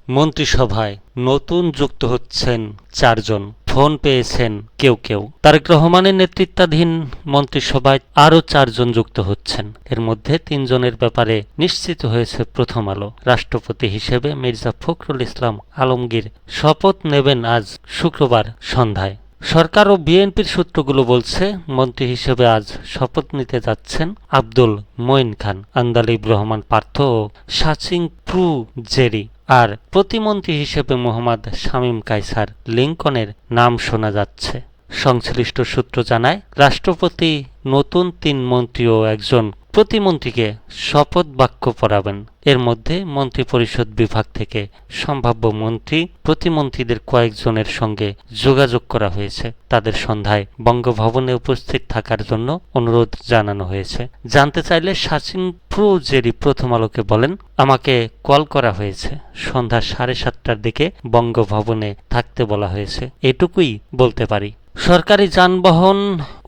মন্ত্রিসভায় নতুন যুক্ত হচ্ছেন 4 জন। ফোন পেয়েছেন কেউ কেউ। তারেক রহমানের নেতৃত্বাধীন মন্ত্রিসভায় আরও 4 জন যুক্ত হচ্ছেন। এর মধ্যে 3 জনের ব্যাপারে নিশ্চিত হয়েছে প্রথম আলো। রাষ্ট্রপতি হিসেবে মির্জা ফখরুল ইসলাম আলমগীর শপথ নেবেন আজ শুক্রবার সন্ধ্যায়। সরকার ও বিএনপির সূত্রগুলো বলছে, মন্ত্রী হিসেবে আজ শপথ নিতে যাচ্ছেন আব্দুল মঈন খান, আন্দালিব রহমান পার্থ ও সাচিং প্রু জেরি। আর প্রতিমন্ত্রী হিসেবে মোহাম্মদ শামীম কায়সার লিংকনের নাম শোনা যাচ্ছে। সংশ্লিষ্ট সূত্র জানায়, রাষ্ট্রপতি নতুন 3 মন্ত্রী ও একজন প্রতিমন্ত্রীকে শপথ বাক্য পড়াবেন। এর মধ্যে মন্ত্রিপরিষদ বিভাগ থেকে সম্ভাব্য মন্ত্রী প্রতিমন্ত্রীদের কয়েকজনের সঙ্গে যোগাযোগ করা হয়েছে। তাদের সন্ধ্যায় বঙ্গভবনে উপস্থিত থাকার জন্য অনুরোধ জানানো হয়েছে। জানতে চাইলে সাচিন প্রু জেরি প্রথম আলোকে বলেন, আমাকে কল করা হয়েছে। সন্ধ্যা 7:30টার দিকে বঙ্গভবনে থাকতে বলা হয়েছে, এটুকুই বলতে পারি। সরকারি যানবাহন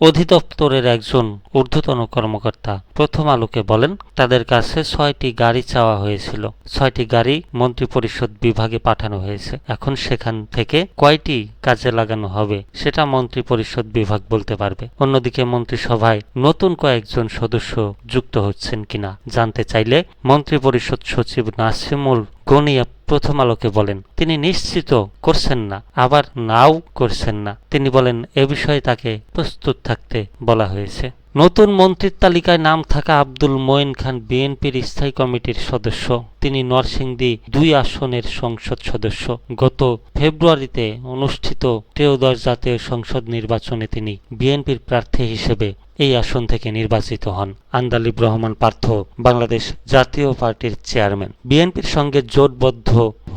অধিদপ্তরের একজন ঊর্ধ্বতন কর্মকর্তা প্রথম আলোকে বলেন, তাদের কাছে 6টি গাড়ি চাওয়া হয়েছিল। 6টি গাড়ি মন্ত্রিপরিষদ বিভাগে পাঠানো হয়েছে। এখন সেখান থেকে কয়টি কাজে লাগানো হবে সেটা মন্ত্রিপরিষদ বিভাগ বলতে পারবে। অন্যদিকে মন্ত্রিসভায় নতুন কয়েকজন সদস্য যুক্ত হচ্ছেন কিনা জানতে চাইলে মন্ত্রিপরিষদ সচিব নাসিমুল গনিয়া প্রথম আলোকে বলেন, তিনি নিশ্চিত করছেন না, আবার নাও করছেন না। তিনি বলেন, এ বিষয়ে তাকে প্রস্তুত থাকতে বলা হয়েছে। নতুন মন্ত্রীর তালিকায় নাম থাকা আব্দুল মঈন খান বিএনপির স্থায়ী কমিটির সদস্য। তিনি নরসিংদী 2 আসনের সংসদ সদস্য। গত ফেব্রুয়ারিতে অনুষ্ঠিত 13শ জাতীয় সংসদ নির্বাচনে তিনি বিএনপির প্রার্থী হিসেবে এই আসন থেকে নির্বাচিত হন। আন্দালিব রহমান পার্থ বাংলাদেশ জাতীয় পার্টির চেয়ারম্যান। বিএনপির সঙ্গে জোটবদ্ধ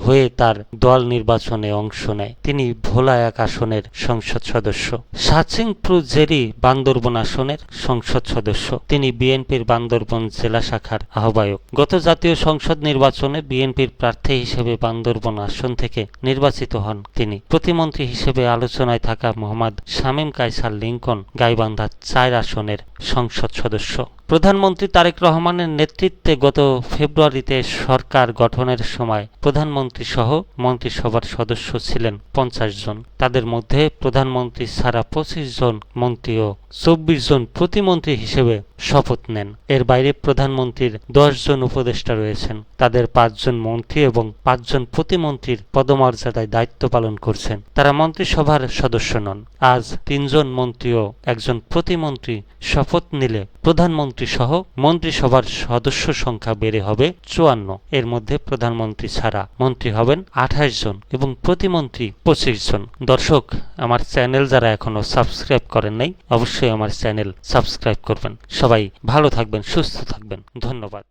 হয়ে তার দল নির্বাচনে অংশ নেয়। তিনি ভোলা 1 আসনের সংসদ সদস্য। সাচিং প্রু জেরি বান্দরবন আসনের সংসদ সদস্য। তিনি বিএনপির বান্দরবন জেলা শাখার আহ্বায়ক। গত জাতীয় সংসদ নির্বাচনে বিএনপির প্রার্থী হিসেবে বান্দরবন আসন থেকে নির্বাচিত হন তিনি। প্রতিমন্ত্রী হিসেবে আলোচনায় থাকা মোহাম্মদ শামীম কায়সার লিংকন গাইবান্ধা 4 আসনের সংসদ সদস্য। প্রধানমন্ত্রী তারেক রহমানের নেতৃত্বে গত ফেব্রুয়ারিতে সরকার গঠনের সময় প্রধানমন্ত্রী সহ মন্ত্রিসভার সদস্য ছিলেন 50 জন। তাদের মধ্যে প্রধানমন্ত্রী ছাড়া 25 জন মন্ত্রী ও 24 জন প্রতিমন্ত্রী হিসেবে শপথ নেন। এর বাইরে প্রধানমন্ত্রীর 10 জন উপদেষ্টা রয়েছেন। তাদের 5 জন মন্ত্রী এবং 5 জন প্রতিমন্ত্রীর পদমর্যাদায় দায়িত্ব পালন করছেন। তারা মন্ত্রিসভার সদস্য নন। আজ 3 জন মন্ত্রী ও একজন প্রতিমন্ত্রী শপথ নিলে প্রধানমন্ত্রী সহ মন্ত্রিসভার সদস্য সংখ্যা বেড়ে হবে 54। এর মধ্যে প্রধানমন্ত্রী ছাড়া মন্ত্রী হবেন 28 জন এবং প্রতিমন্ত্রী 25 জন। দর্শক, আমার চ্যানেল যারা এখনো সাবস্ক্রাইব করেন নাই, অবশ্যই আমার চ্যানেল সাবস্ক্রাইব করবেন। সবাই ভালো থাকবেন, সুস্থ থাকবেন। ধন্যবাদ।